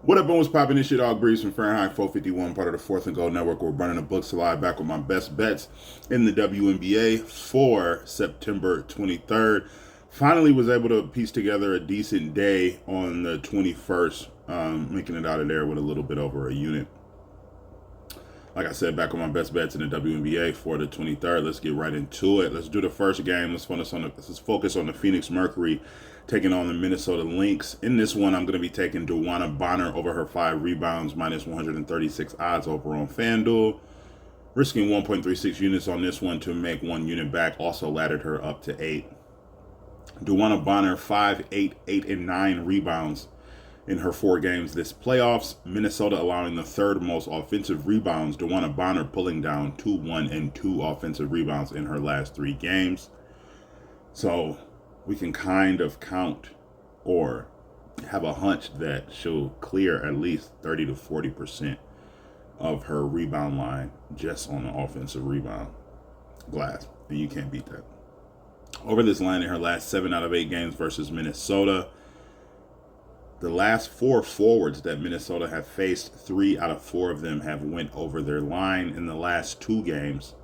What up, and what's poppin'? This shit all Breeze from Fahrenheit 451, part of the Fourth and Gold Network. We're running the books alive back with my best bets in the WNBA for September 23rd. Finally was able to piece together a decent day on the 21st, making it out of there with a little bit over a unit. Like I said, back on my best bets in the WNBA for the 23rd. Let's get right into it. Let's do the first game. Let's focus on the Phoenix Mercury taking on the Minnesota Lynx. In this one, I'm going to be taking Wnba over her 5 rebounds, minus 136 odds over on FanDuel. Risking 1.36 units on this one to make 1 unit back. Also laddered her up to 8. Wnba 5, 8, 8, and 9 rebounds in her 4 games this playoffs. Minnesota allowing the 3rd most offensive rebounds. Wnba pulling down 2, 1, and 2 offensive rebounds in her last 3 games. So we can kind of count or have a hunch that she'll clear at least 30 to 40% of her rebound line just on the offensive rebound glass. And you can't beat that. Over this line in her last 7 out of 8 games versus Minnesota, the last 4 forwards that Minnesota have faced, 3 out of 4 of them have went over their line. In the last 2 games,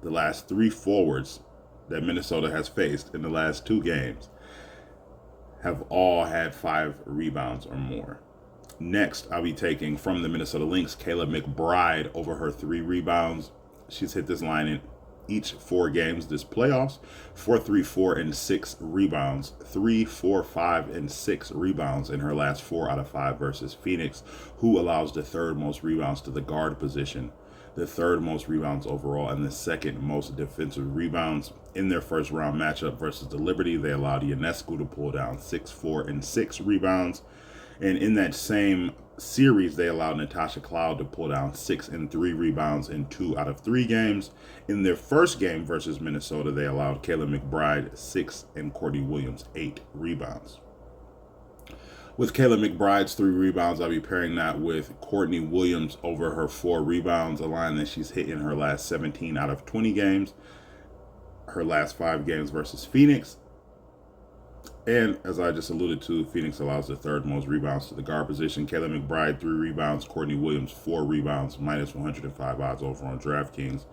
the last 3 forwards that Minnesota has faced in the last 2 games have all had 5 rebounds or more. Next, I'll be taking from the Minnesota Lynx, Kayla McBride over her 3 rebounds. She's hit this line in each 4 games this playoffs. 4, 3, 4, and 6 rebounds. 3, 4, 5, and 6 rebounds in her last 4 out of 5 versus Phoenix, who allows the 3rd most rebounds to the guard position, the 3rd most rebounds overall, and the 2nd most defensive rebounds. In their first round matchup versus the Liberty, they allowed Ionescu to pull down 6, 4, and 6 rebounds. And in that same series, they allowed Natasha Cloud to pull down 6 and 3 rebounds in 2 out of 3 games. In their first game versus Minnesota, they allowed Kayla McBride 6 and Courtney Williams 8 rebounds. With Kayla McBride's 3 rebounds, I'll be pairing that with Courtney Williams over her 4 rebounds, a line that she's hit in her last 17 out of 20 games, her last 5 games versus Phoenix. And as I just alluded to, Phoenix allows the 3rd most rebounds to the guard position. Kayla McBride, 3 rebounds. Courtney Williams, 4 rebounds, minus 105 odds over on DraftKings.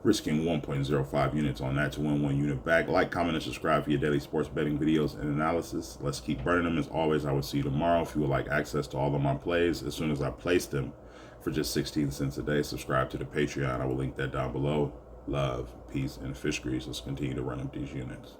Risking 1.05 units on that to win 1 unit back. Like, comment, and subscribe for your daily sports betting videos and analysis. Let's keep burning them. As always, I will see you tomorrow. If you would like access to all of my plays as soon as I place them for just 16 cents a day, subscribe to the Patreon. I will link that down below. Love, peace, and fish grease. Let's continue to run up these units.